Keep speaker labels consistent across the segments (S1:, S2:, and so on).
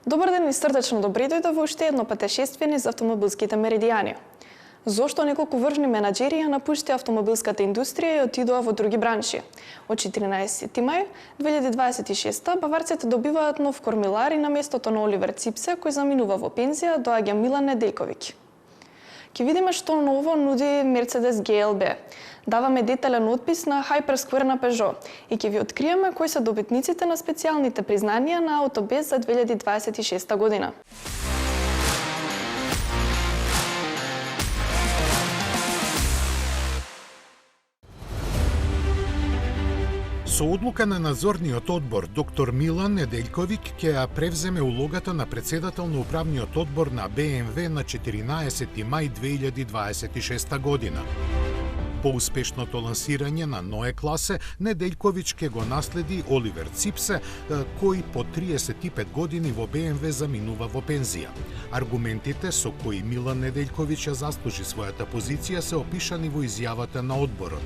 S1: Добар ден и срдечно добре дојде во уште едно патешествие низ автомобилските меридијани. Зошто неколку вржни менаџери ја напушти автомобилската индустрија и отидоа во други бранши? Од 14 мај 2026 баварците добиваат нов кормилар и на местото на Оливер Ципсе, кој заминува во пензија, доаѓа Милан Неделјковиќ. Ке видиме што ново нуди Мерцедес GLB. Даваме детален отпис на Hypersquare на Peugeot и ќе ви откриеме кои се добитниците на специјалните признанија на Автобез за 2026 година.
S2: Со одлука на надзорниот одбор, доктор Милан Неделјковиќ ќе ја превземе улогата на председател на управниот одбор на BMW на 14 мај 2026 година. По успешното лансирање на Ное класе, Неделјковиќ ќе го наследи Оливер Ципсе, кој по 35 години во BMW заминува во пензија. Аргументите со кои Милан Неделјковиќ ја заслужи својата позиција се опишани во изјавата на одборот.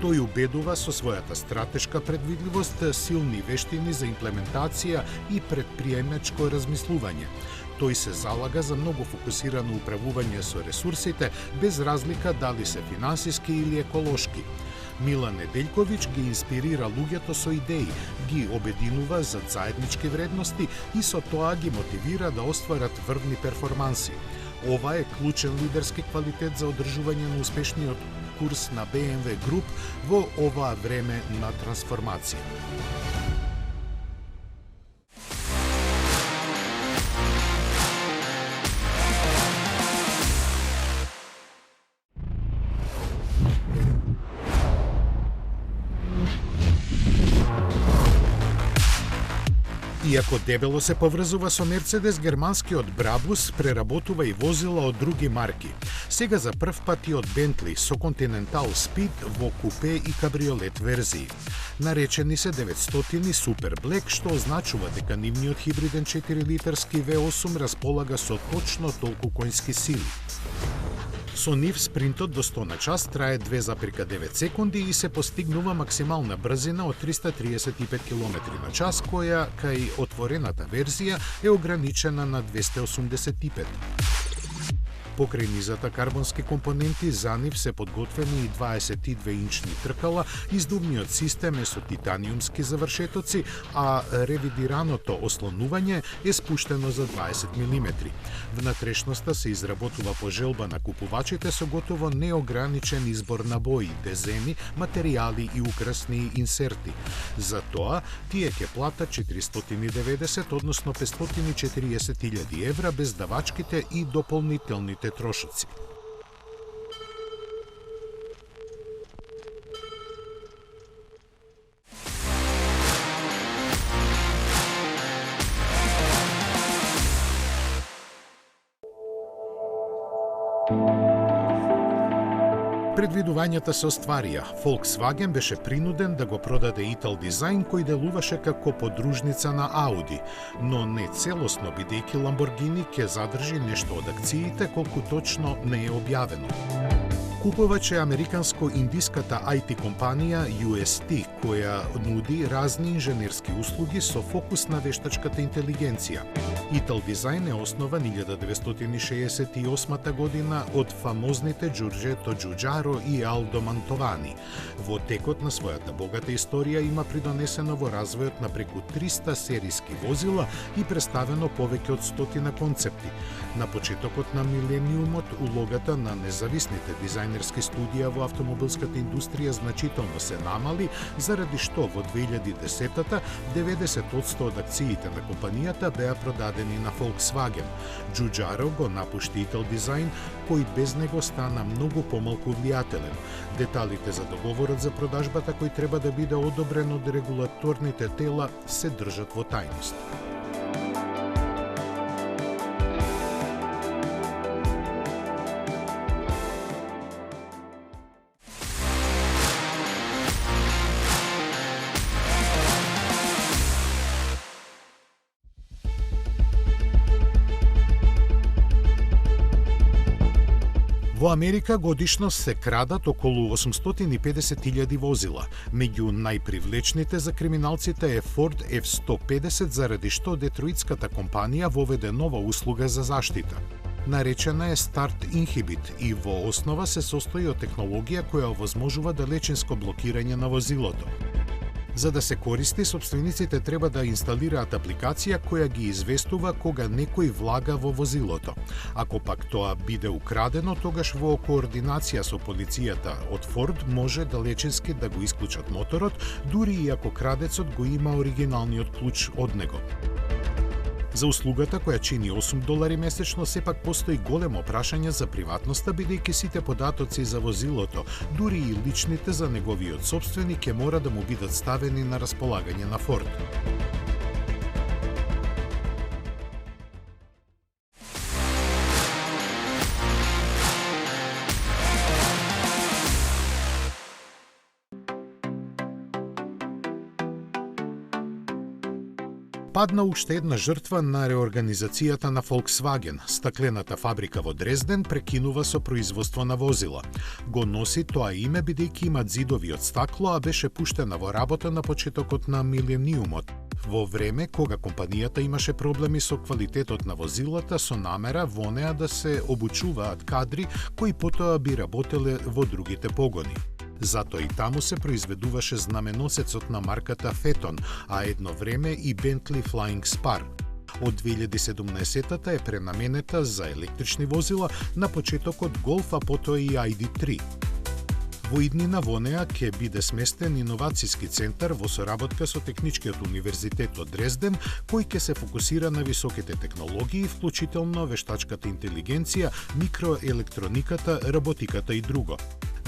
S2: Тој убедува со својата стратешка предвидливост, силни вештини за имплементација и предприемачко размислување. Тој се залага за многу фокусирано управување со ресурсите, без разлика дали се финансиски или еколошки. Милан Неделјковиќ ги инспирира луѓето со идеи, ги обединува за заеднички вредности и со тоа ги мотивира да остварат врвни перформанси. Ова е клучен лидерски квалитет за одржување на успешниот курс на BMW Group во оваа време на трансформација. Иако дебело се поврзува со Мерцедес, германскиот Брабус преработува и возила од други марки. Сега за прв пат и од Бентли со Continental Speed во купе и кабриолет верзии. Наречени се 900 Super Black, што означува дека нивниот хибриден 4-литарски V8 располага со точно толку коњски сили. Со нив спринтот до 100 на час трае 2,9 секунди и се постигнува максимална брзина од 335 км на час, која кај отворената верзија е ограничена на 285. Покрај низата карбонски компоненти, за нив се подготвени и 22-инчни тркала, издувниот систем е со титаниумски завршетоци, а ревидираното ослонување е спуштено за 20 мм. Внатрешноста се изработува по желба на купувачите со готово неограничен избор на бои, дезени, материјали и украсни инсерти. За тоа, тие ќе платат 490, односно 540.000 евра без давачките и дополнителните трошоци. Предвидувањата се остварија. Volkswagen беше принуден да го продаде Italdesign, кој делуваше како подружница на Audi, но не целосно, бидејќи Lamborghini ќе задржи нешто од акциите, колку точно не е објавено. Купувач е американско-индиската IT компанија UST, која нуди разни инженерски услуги со фокус на вештачката интелигенција. Italdesign е основан 1968 година од фамозните Giorgetto Giugiaro и Aldo Mantovani. Во текот на својата богата историја има придонесено во развојот на преку 300 сериски возила и представено повеќе од 100 концепти. На почетокот на милениумот улогата на независните дизајнерски студија во автомобилската индустрија значително се намали, заради што во 2010-та 90% од акциите на компанијата беа продадени на Volkswagen. Giugiaro го напушти Italdesign, кој без него стана многу помалку влијателен. Деталите за договорот за продажбата, кој треба да биде одобрен од регулаторните тела, се држат во тајност. Во Америка годишно се крадат околу 850.000 возила. Меѓу најпривлечните за криминалците е Ford F-150, заради што детроитската компанија воведе нова услуга за заштита. Наречена е Start Inhibit и во основа се состои од технологија која овозможува далечинско блокирање на возилото. За да се користи, сопствениците треба да инсталираат апликација која ги известува кога некој влага во возилото. Ако пак тоа биде украдено, тогаш во координација со полицијата од Ford може далечински да го исклучат моторот, дури и ако крадецот го има оригиналниот клуч од него. За услугата, која чини $8 месечно, сепак постои големо прашање за приватноста, бидејќи сите податоци за возилото, дури и личните за неговиот сопственик, ќе мора да му бидат ставени на располагање на Ford. Падна уште една жртва на реорганизацијата на Volkswagen. Стаклената фабрика во Дрезден прекинува со производство на возила. Го носи тоа име бидејќи има зидови од стакло, а беше пуштена во работа на почетокот на милениумот, во време кога компанијата имаше проблеми со квалитетот на возилата, со намера во неа да се обучуваат кадри кои потоа би работеле во другите погони. Затоа и таму се произведуваше знаменосецот на марката Phaeton, а едно време и Bentley Flying Spar. Од 2017-та е пренаменета за електрични возила, на почетокот Golf, а потоа и ID3. Во иднина во неа ќе биде сместен иновацијски центар во соработка со Техничкиот универзитет од Дрезден, кој ќе се фокусира на високите технологии, вклучително вештачката интелигенција, микроелектрониката, роботиката и друго.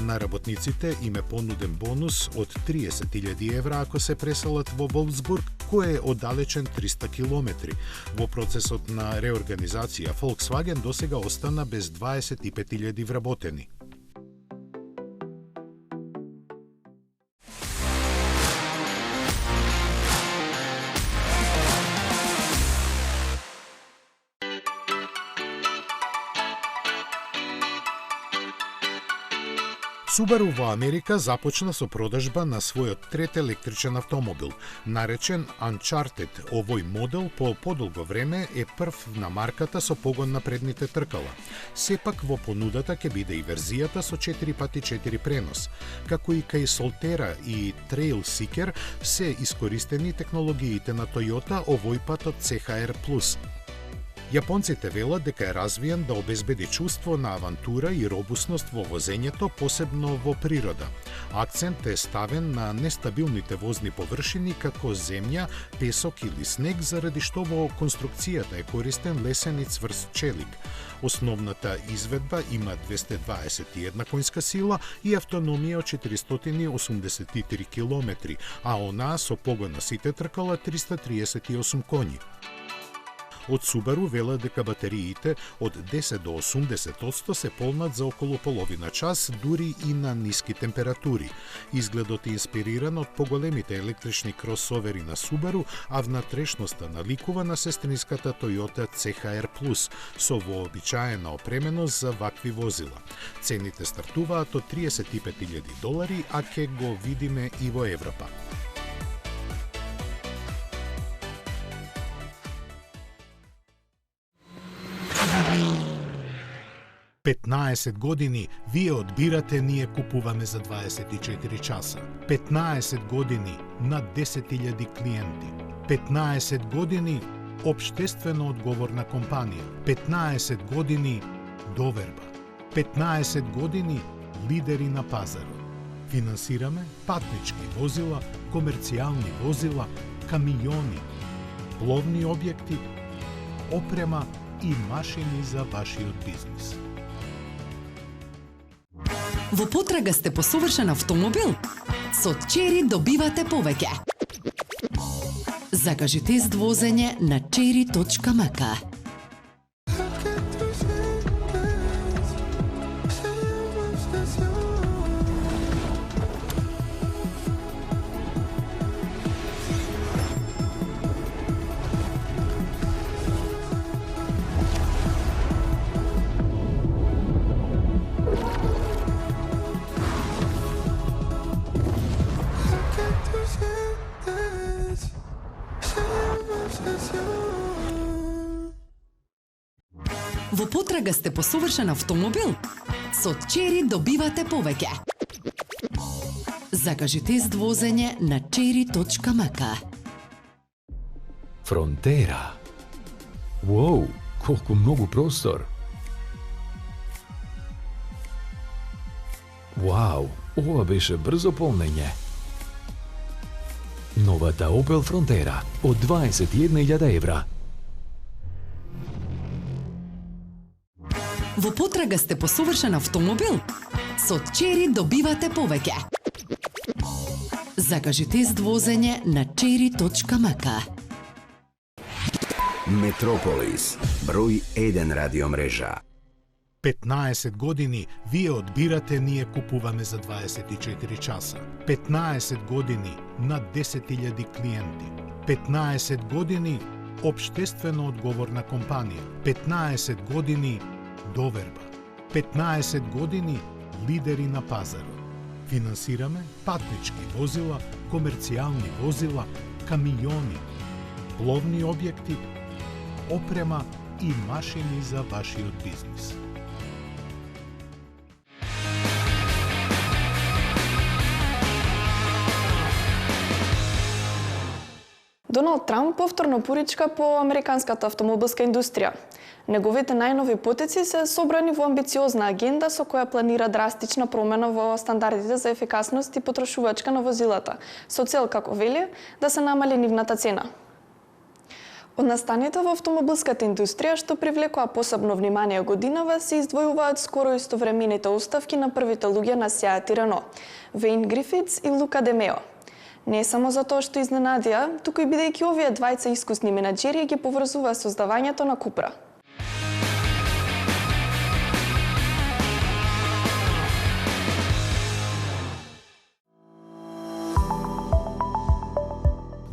S2: На работниците им е понуден бонус од 30.000 евра ако се преселат во Волфсбург, кој е оддалечен 300 километри. Во процесот на реорганизација, Volkswagen досега остана без 25.000 вработени. Subaru во Америка започна со продажба на својот трет електричен автомобил, наречен Uncharted. Овој модел по подолго време е прв на марката со погон на предните тркала. Сепак во понудата ќе биде и верзијата со 4x4 пренос. Како и кај Solterra и Trail Seeker се искористени технологиите на Toyota, овој пат од CHR+. Јапонците велат дека е развиен да обезбеди чувство на авантура и робусност во возењето, посебно во природа. Акцент е ставен на нестабилните возни површини како земја, песок или снег, заради што во конструкцијата е користен лесен и цврст челик. Основната изведба има 221 конска сила и автономија од 483 км, а онаа со погон на сите тркала 338 коњи. Од Subaru велат дека батериите од 10 до 80% се полнат за околу половина час, дури и на ниски температури. Изгледот е инспириран од поголемите електрични кросовери на Subaru, а внатрешноста наликува на сестринската Toyota CHR+, со вообичаена опременост за вакви возила. Цените стартуваат од $35.000, а ќе го видиме и во Европа. 15 години вие одбирате, ние купуваме за 24 часа. 15 години над 10.000 клиенти. 15 години општествено одговорна компанија. 15 години доверба. 15 години лидери на пазарот. Финансираме патнички возила, комерцијални возила, камиони, пловни објекти, опрема и машини за вашиот бизнис.
S3: Во потрага сте по совршен автомобил? Со Chery добивате повеќе. Закажи тест возење на chery.mk. Во потрага сте по совршен автомобил? Со Чери добивате повеќе. Закажи тест возење на cherry.mk.
S4: Фронтера. Уоу, колку многу простор. Вау, ова беше брзо полнење. Новата Opel Frontera од 21.000 евра.
S3: Во потрага сте по совршен автомобил? Со Чери добивате повеќе. Закажи тест возење на cherry.mk.
S5: Метрополис, број 1 радиомрежа.
S2: 15 години вие одбирате, ние купуваме за 24 часа. 15 години над 10.000 клиенти. 15 години општествено одговорна компанија. 15 години доверба. 15 години лидери на пазарот. Финансираме патнички возила, комерцијални возила, камиони, пловни објекти, опрема и машини за вашиот бизнис.
S1: Доналд Трамп повторно поричка по американската автомобилска индустрија. Неговите најнови потици се собрани во амбициозна агенда со која планира драстична промена во стандардите за ефикасност и потрошувачка на возилата, со цел, како вели, да се намали нивната цена. Од настаните во автомобилската индустрија што привлекоа посебно внимание годинава се издвојуваат скоро истовремените оставки на првите луѓе на Seat и Renault, Вейн Грифитс и Лука Де Мео. Не само затоа што изненадија, туку и бидејќи овие двајца искусни менаџери ги поврзува создавањето на Купра.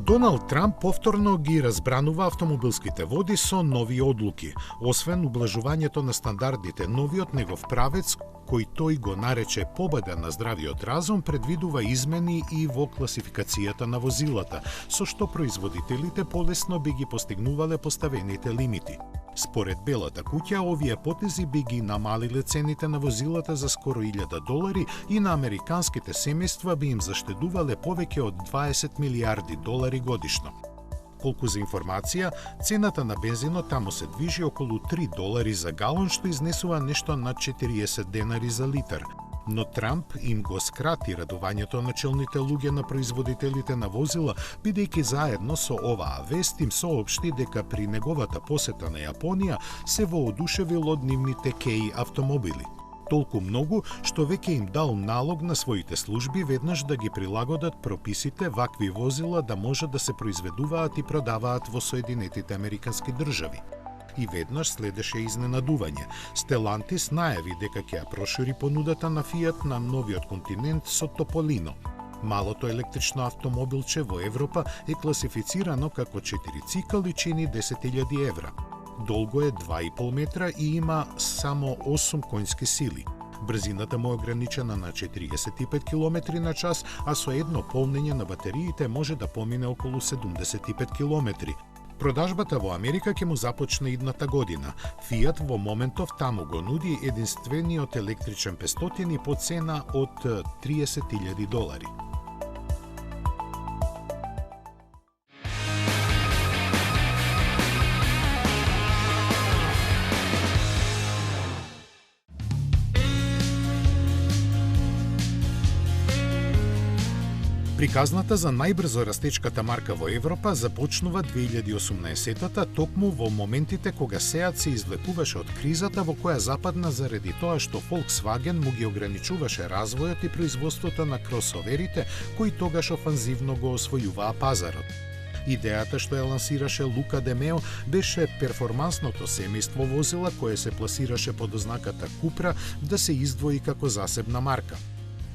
S2: Доналд Трамп повторно ги разбранува автомобилските води со нови одлуки. Освен ублажувањето на стандардите, новиот негов правец, кој тој го нарече победа на здравиот разум, предвидува измени и во класификацијата на возилата, со што производителите полесно би ги постигнувале поставените лимити. Според Белата куќа, овие потези би ги намалиле цените на возилата за скоро $1,000 и на американските семејства би им заштедувале повеќе од $20 милиарди годишно. Колку за информација, цената на бензинот таму се движи околу $3 за галон, што изнесува нешто над 40 денари за литар. Но Трамп им го скрати радувањето на челните луѓе на производителите на возила, бидејќи заедно со оваа вест им соопшти дека при неговата посета на Јапонија се воодушевил од нивните Кеј автомобили. Толку многу, што веќе им дал налог на своите служби веднаш да ги прилагодат прописите вакви возила да може да се произведуваат и продаваат во Соединетите Американски држави. И веднаш следеше изненадување. Stellantis најави дека ќе ја прошири понудата на Fiat на новиот континент со Тополино. Малото електрично автомобилче во Европа е класифицирано како 4-цикл и чини 10.000 евра. Долго е 2,5 метра и има само 8 конски сили. Брзината му е ограничена на 45 км на час, а со едно полнење на батериите може да помине околу 75 км. Продажбата во Америка ќе му започне идната година. Fiat во моментов таму го нуди единствениот електричен 500 по цена од $30,000. Приказната за најбрзо растечката марка во Европа започнува 2018-та, токму во моментите кога Seat се извлекуваше од кризата во која западна заради тоа што Volkswagen му ги ограничуваше развојот и производството на кросоверите, кои тогаш офанзивно го освојуваа пазарот. Идејата што ја лансираше Лука Де Мео беше перформансното семејство возила кое се пласираше под ознаката Купра да се издвои како засебна марка.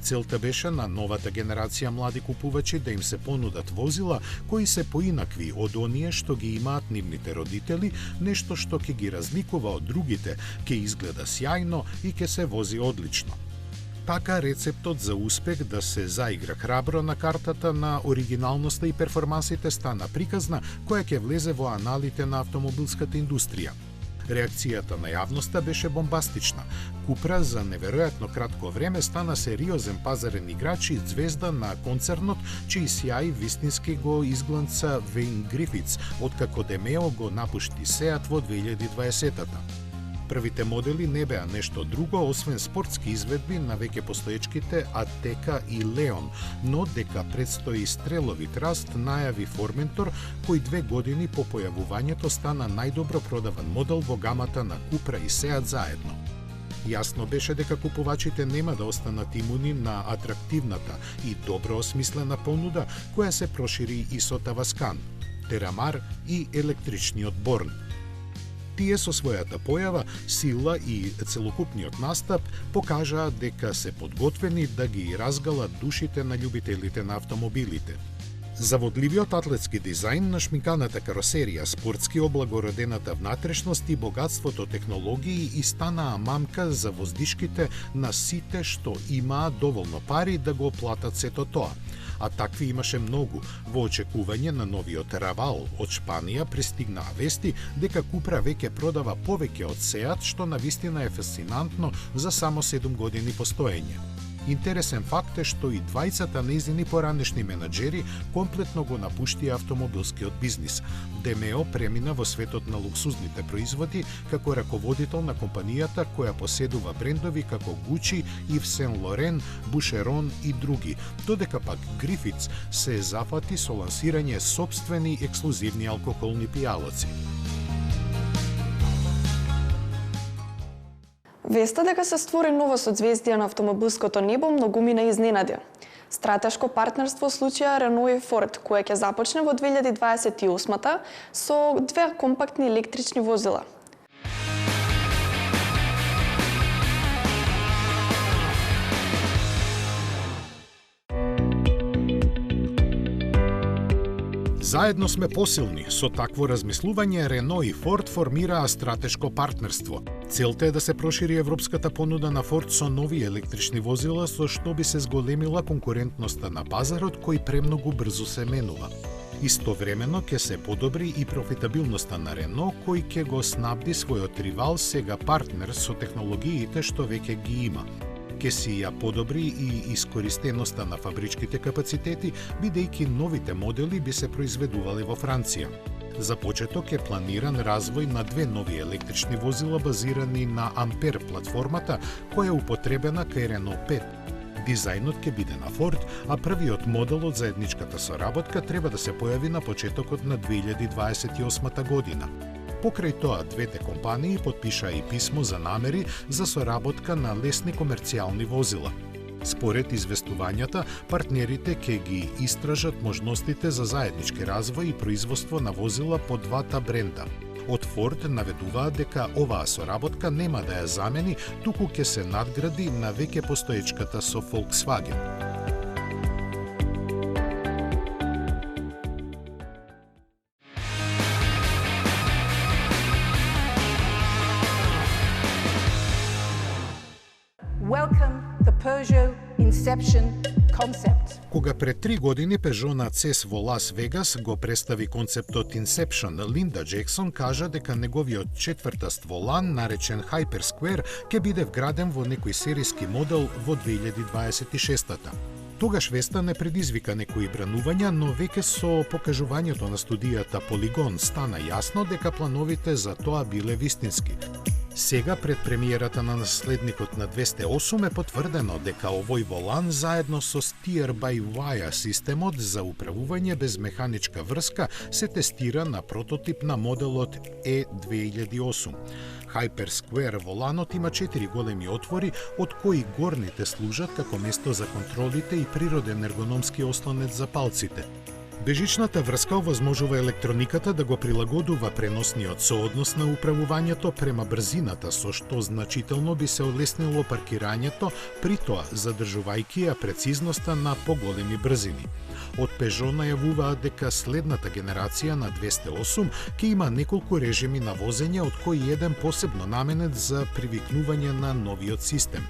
S2: Целта беше на новата генерација млади купувачи да им се понудат возила кои се поинакви од оние што ги имаат нивните родители, нешто што ќе ги разликува од другите, ќе изгледа сјајно и ќе се вози одлично. Така рецептот за успех да се заигра храбро на картата на оригиналноста и перформансите стана приказна која ќе влезе во аналите на автомобилската индустрија. Реакцијата на јавноста беше бомбастична. Купра за неверојатно кратко време стана сериозен пазарен играч и звезда на концернот, чиј сјај вистински го изгланца Вейн Грифитс, откако Демео го напушти Сеат во 2020-та. Првите модели не беа нешто друго, освен спортски изведби на веќе постоечките Атека и Леон, но дека предстои стреловит раст, најави Форментор, кој 2 години по појавувањето стана најдобро продаван модел во гамата на Купра и Сеат заедно. Јасно беше дека купувачите нема да останат имуни на атрактивната и добро осмислена понуда која се прошири и со Таваскан, Терамар и електричниот Борн. Тие со својата појава, сила и целокупниот настап покажаа дека се подготвени да ги разгалат душите на љубителите на автомобилите. Заводливиот атлетски дизајн на шминканата каросерија, спортски облагородената внатрешност и богатството технологии и станаа мамка за воздишките на сите што имаа доволно пари да го платат сето тоа. А такви имаше многу. Во очекување на новиот Равал од Шпанија пристигнаа вести дека Купра веќе продава повеќе од Сеат, што навистина е фасцинантно за само 7 години постоење. Интересен факт е што и двајцата нејзини поранешни менаџери комплетно го напуштија автомобилскиот бизнис. Демео премина во светот на луксузните производи како раководител на компанијата која поседува брендови како Gucci, Yves Saint Laurent, Boucheron и други, додека пак Грифитс се зафати со лансирање сопствени ексклузивни алкохолни пијалоци.
S1: Веста дека се створи ново созвездие на автомобилското небо многумина изненади. Стратешко партнерство случаја Рено и Форд, кое ќе започне во 2028-та со 2 компактни електрични возила.
S2: Заедно сме посилни. Со такво размислување Рено и Форд формираа стратешко партнерство. Целта е да се прошири европската понуда на Форд со нови електрични возила, со што би се зголемила конкурентноста на пазарот кој премногу брзо се менува. Истовремено ќе се подобри и профитабилноста на Рено, кој ќе го снабди својот ривал, сега партнер, со технологиите што веќе ги има. Ке си ја подобри и искористеноста на фабричките капацитети, бидејќи новите модели би се произведувале во Франција. За почеток е планиран развој на 2 нови електрични возила базирани на Ампер платформата, која е употребена кај Рено 5. Дизајнот ќе биде на Форд, а првиот модел од заедничката соработка треба да се појави на почетокот на 2028 година. Покрај тоа, двете компании потпишаа и писмо за намери за соработка на лесни комерцијални возила. Според известувањата, партнерите ќе ги истражат можностите за заеднички развој и производство на возила по двата бренда. Од Форд наведуваат дека оваа соработка нема да ја замени, туку ќе се надгради на веќе постоечката со Volkswagen.
S6: Welcome the Peugeot Inception concept.
S2: Кога пред 3 години Peugeot на CES во Лас Вегас го представи концептот Inception, Линда Джексон кажа дека неговиот четвртаст волан, наречен Hypersquare, ќе биде вграден во некој серијски модел во 2026-та. Тогаш веста не предизвика некои бранувања, но веќе со покажувањето на студијата Polygon стана јасно дека плановите за тоа биле вистински. Сега, пред премиерата на наследникот на 208, е потврдено дека овој волан заедно со Steer-by-Wire системот за управување без механичка врска се тестира на прототип на моделот E2008. Hypersquare воланот има 4 големи отвори, од кои горните служат како место за контролите и природен ергономски ослонец за палците. Бежичната врска овозможува електрониката да го прилагодува преносниот сооднос на управувањето према брзината, со што значително би се олеснило паркирањето, при тоа задржувајќи ја прецизноста на поголеми брзини. Од Peugeot најавуваат дека следната генерација на 208 ќе има неколку режими на возење, од кои еден посебно наменет за привикнување на новиот систем.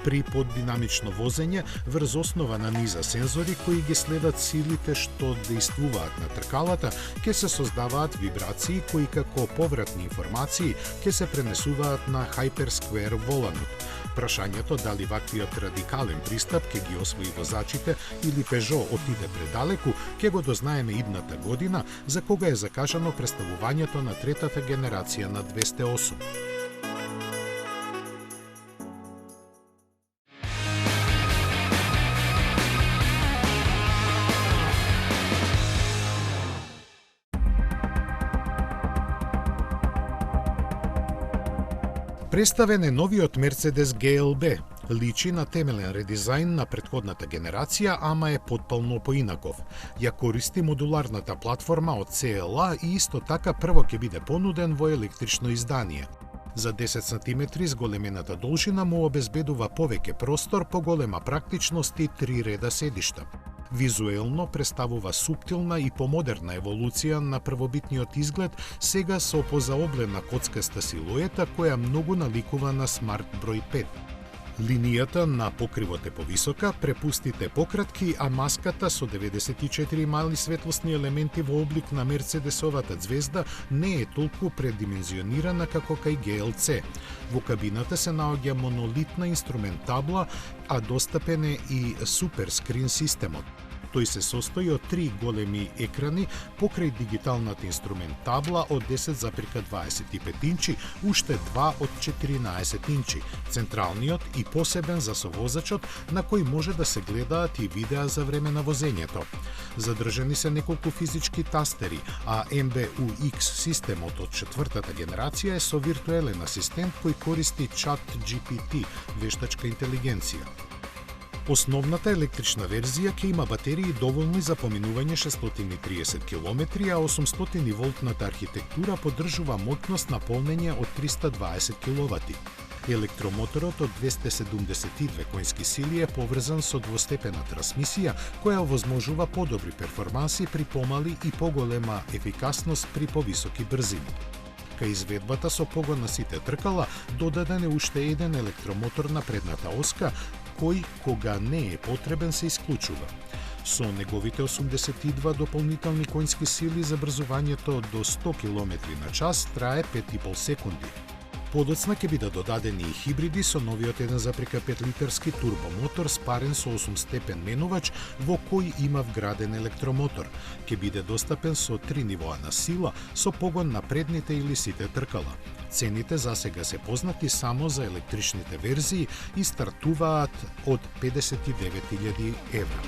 S2: При поддинамично возење врз основа на низа сензори кои ги следат силите што дејствуваат на тркалата, ќе се создаваат вибрации кои како повратни информации ќе се пренесуваат на Hypersquare воланот. Прашањето дали ваквиот радикален пристап ќе ги освои возачите или Peugeot отиде предалеку, ќе го дознаеме идната година, за кога е закажано представувањето на третата генерација на 208. Представен е новиот Mercedes GLB. Личи на темелен редизајн на претходната генерација, ама е потполно поинаков. Ја користи модуларната платформа од CLA и исто така прво ќе биде понуден во електрично издание. За 10 см зголемената должина му обезбедува повеќе простор, поголема практичност и 3 реда седишта. Визуелно представува суптилна и помодерна еволуција на првобитниот изглед, сега со позаоблена коцкаста силуета која многу наликува на Smart број 5. Линијата на покривот е повисока, препустите пократки, а маската со 94 мали светлосни елементи во облик на Мерцедесовата звезда не е толку предимензионирана како кај GLC. Во кабината се наоѓа монолитна инструмент табла, а достапен е и суперскрин системот. Тој се состои од 3 големи екрани покрај дигиталната инструмент табла од 10,25 инчи, уште 2 од 14 инчи, централниот и посебен за совозачот, на кој може да се гледаат и видеа за време на возењето. Задржани се неколку физички тастери, а MBUX системот од четвртата генерација е со виртуелен асистент кој користи ChatGPT, вештачка интелигенција. Основната електрична верзија ќе има батерии доволни за поминување 630 км, а 800 волтната архитектура поддржува моќност на полнење од 320 кW. Електромоторот од 272 коњски сили е поврзан со двостепена трансмисија, која овозможува подобри перформанси при помали и поголема ефикасност при повисоки брзини. Кај изведбата со погон на сите тркала, додаден е уште еден електромотор на предната оска, кој, кога не е потребен, се исклучува. Со неговите 82 дополнителни коњски сили, забрзувањето до 100 км на час трае 5,5 секунди. Подоцна ќе бидат додадени и хибриди со новиот 1,5 литерски турбомотор спарен со 8-степен менувач, во кој има вграден електромотор. Ќе биде достапен со 3 нивоа на сила, со погон на предните или сите тркала. Цените за сега се познати само за електричните верзии и стартуваат од 59.000 евра.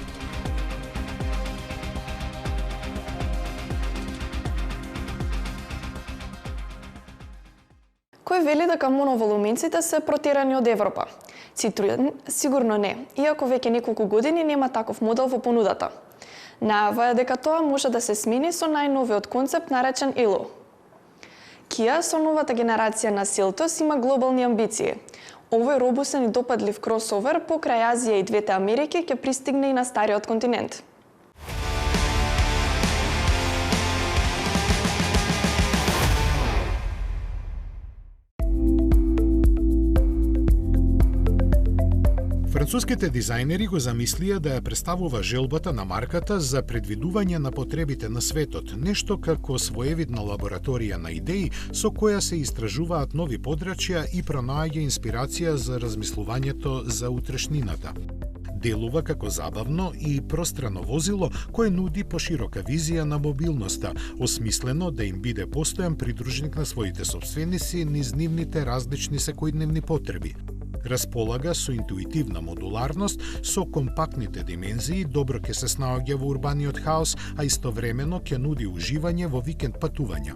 S1: Кој вели дека моноволуменците се протерани од Европа? Citroen сигурно не, иако веќе неколку години нема таков модел во понудата. Најава е дека тоа може да се смени со најновиот концепт наречен Elo. Kia со новата генерација на Seltos има глобални амбиции. Овој робусен и допадлив кросовер покрај Азија и двете Америки ќе пристигне и на стариот континент.
S2: Француските дизајнери го замислија да ја представува желбата на марката за предвидување на потребите на светот, нешто како своевидна лабораторија на идеи со која се истражуваат нови подрачја и пронаоѓа инспирација за размислувањето за утрешнината. Делува како забавно и пространо возило кое нуди поширока визија на мобилноста, осмислено да им биде постојан придружник на своите сопственици низ нивните различни секојдневни потреби. Располага со интуитивна модуларност, со компактните димензии, добро ќе се снаоѓа во урбаниот хаос, а истовремено ќе нуди уживање во викенд патувања.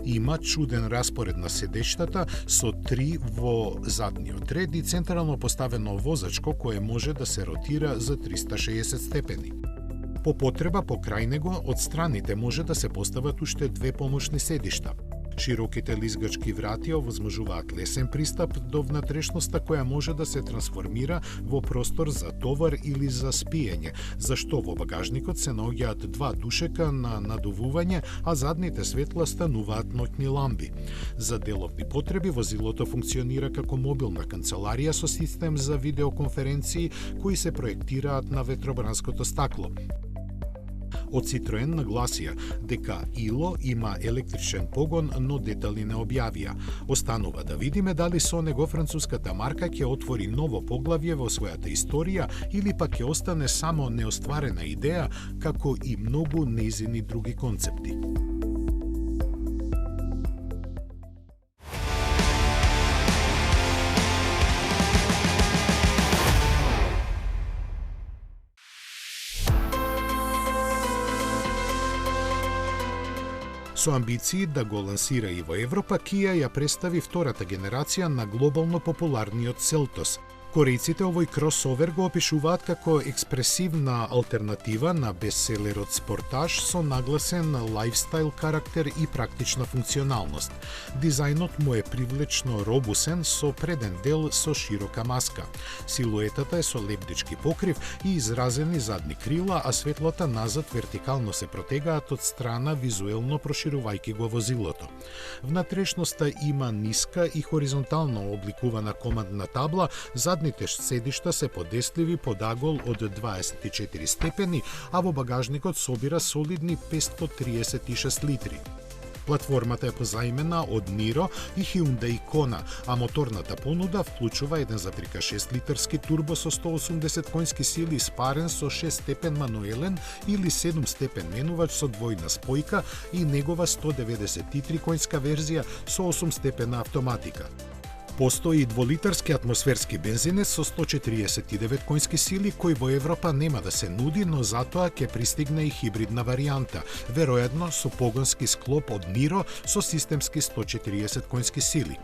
S2: Има чуден распоред на седештата со 3 во задниот ред и централно поставено возачко кое може да се ротира за 360 степени. По потреба покрај него од страните може да се постават уште 2 помошни седишта. Широките лизгачки врати овозможуваат лесен пристап до внатрешноста која може да се трансформира во простор за товар или за спиење, зашто во багажникот се наоѓаат два душека на надувување, а задните светла стануваат ноќни ламби. За деловни потреби возилото функционира како мобилна канцеларија со систем за видеоконференции кои се проектираат на ветробранското стакло. Од Citroen нагласија дека Ило има електричен погон, но детали не објавија. Останува да видиме дали со него француската марка ќе отвори ново поглавје во својата историја или пак ќе остане само неостварена идеја, како и многу нејзини други концепти. Со амбиции да го лансира и во Европа, Kia ја представи втората генерација на глобално популарниот Seltos. Корејците овој кросовер го опишуваат како експресивна алтернатива на бестселерот Sportage со нагласен лајфстайл карактер и практична функционалност. Дизајнот му е привлечно робусен со преден дел со широка маска. Силуетата е со лебдички покрив и изразени задни крила, а светлата назад вертикално се протегаат од страна, визуелно проширувајќи го возилото. Внатрешноста има ниска и хоризонтално обликувана командна табла, задните седишта се подесливи под агол од 24 степени, а во багажникот собира солидни 536 литри. Платформата е позаимена од Niro и Hyundai Kona, а моторната понуда вклучува 1,6 литарски турбо со 180 конски сили спарен со 6 степен мануелен или 7 степен менувач со двојна спојка и негова 193 конска верзија со 8 степена автоматика. Постои и дволитарски атмосферски бензинец со 149 конски сили кој во Европа нема да се нуди, но затоа ќе пристигне и хибридна варијанта, веројатно со погонски склоп од Niro со системски 140 конски сили.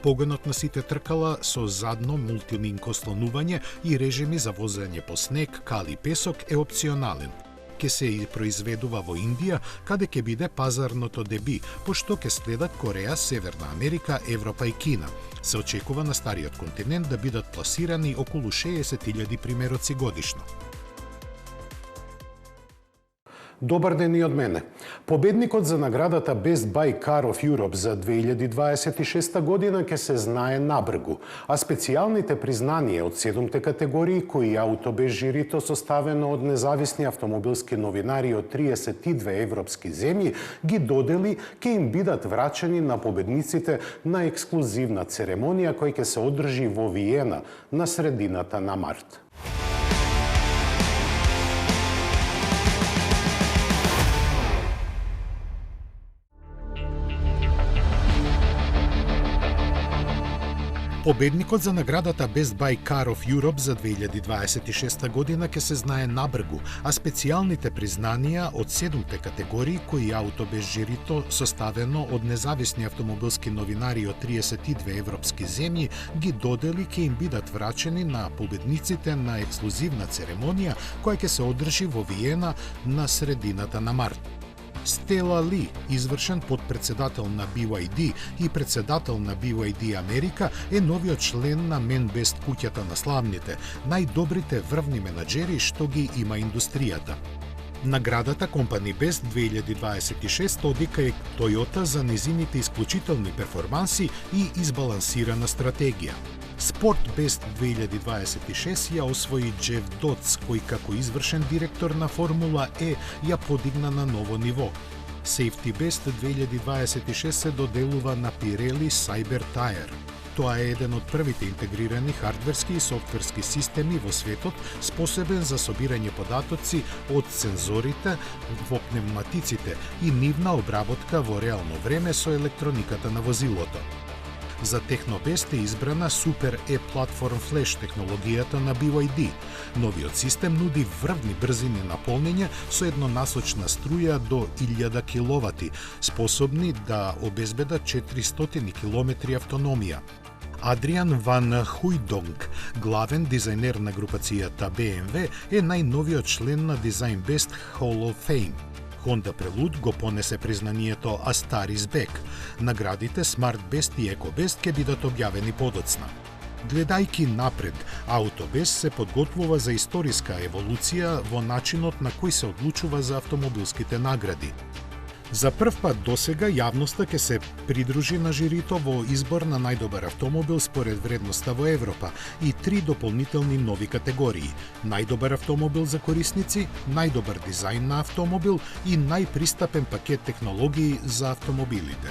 S2: Погонот на сите тркала со задно мултилинко слонување и режими за возење по снег, кал и песок е опционален. Ке се и произведува во Индија, каде ќе биде пазарното деби, пошто ќе следат Кореја, Северна Америка, Европа и Кина. Се очекува на стариот континент да бидат пласирани околу 60.000 примероци годишно.
S7: Добар ден и од мене. Победникот за наградата Best Buy Car of Europe за 2026 година ќе се знае набргу, а специјалните признанија од 7 категории кои Автобес жирито составено од независни автомобилски новинари од 32 европски земји ги додели ќе им бидат врачени на победниците на ексклузивна церемонија која ќе се одржи во Виена на средината на март.
S2: Победникот за наградата Best Buy Car of Europe за 2026 година ќе се знае набргу, а специјалните признанија од 7 категории кои Автобес жирито составено од независни автомобилски новинари од 32 европски земји ги додели ќе им бидат врачени на победниците на ексклузивна церемонија која ќе се одржи во Виена на средината на март. Стела Ли, извршен подпредседател на BYD и председател на BYD Америка, е новиот член на Менбест куќата на славните, најдобрите врвни менаџери што ги има индустријата. Наградата Company Best 2026 оди кај Toyota за незините исклучителни перформанси и избалансирана стратегија. Sport Best 2026 ја освои Джеф Доц, кој како извршен директор на Формула Е ја подигна на ново ниво. Safety Best 2026 се доделува на Pirelli Cyber Tyre. Тоа е еден од првите интегрирани хардверски и софтверски системи во светот, способен за собирање податоци од сензорите во пневматиците и нивна обработка во реално време со електрониката на возилото. За Технобест е избрана Super E-Platform Flash технологијата на BYD. Новиот систем нуди врвни брзини на полнење со еднонасочна струја до 1000 киловати, способни да обезбедат 400 км автономија. Адриан Ван Хуйдонг, главен дизајнер на групацијата BMW, е најновиот член на Design Best Hall of Fame. Honda Prelude го понесе признанието A Star is Back. Наградите Smart Best и Eco Best ќе бидат објавени подоцна. Гледајки напред, Автобест се подготвува за историска еволуција во начинот на кој се одлучува за автомобилските награди. За прв пат досега јавноста ќе се придружи на жирито во избор на најдобар автомобил според вредноста во Европа и 3 дополнителни нови категории: најдобар автомобил за корисници, најдобар дизајн на автомобил и најпристапен пакет технологии за автомобилите.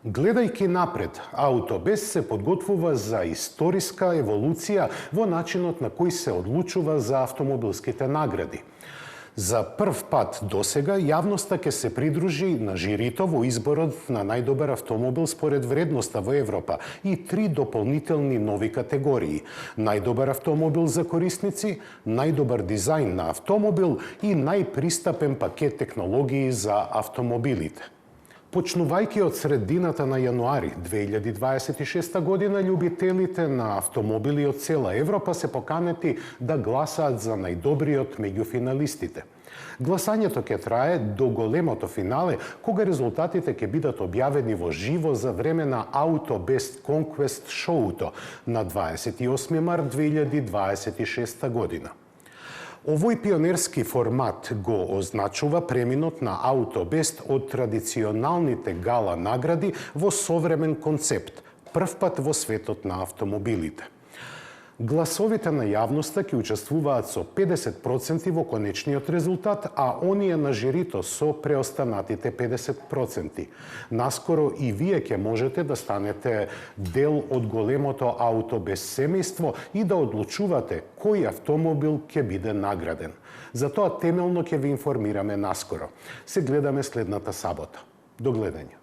S7: Гледајки напред, Автобест се подготвува за историска еволуција во начинот на кој се одлучува за автомобилските награди. За прв пат досега јавноста ќе се придружи на жирито во изборот на најдобар автомобил според вредноста во Европа и 3 дополнителни нови категории: најдобар автомобил за корисници, најдобар дизајн на автомобил и најпристапен пакет технологии за автомобилите. Почнувајќи од средината на јануари 2026 година, љубителите на автомобили од цела Европа се поканети да гласаат за најдобриот меѓу финалистите. Гласањето ќе трае до големото финале, кога резултатите ќе бидат објавени во живо за време на Автобест Conquest шоуто на 28 март 2026 година. Овој пионерски формат го означува преминот на Автобест од традиционалните гала награди во современ концепт, прв пат во светот на автомобилите. Гласовите на јавноста ќе учествуваат со 50% во конечниот резултат, а оние на жирито со преостанатите 50%. Наскоро и вие ќе можете да станете дел од големото Автобест семејство и да одлучувате кој автомобил ќе биде награден. За тоа темелно ќе ви информираме наскоро. Се гледаме следната сабота. До гледање.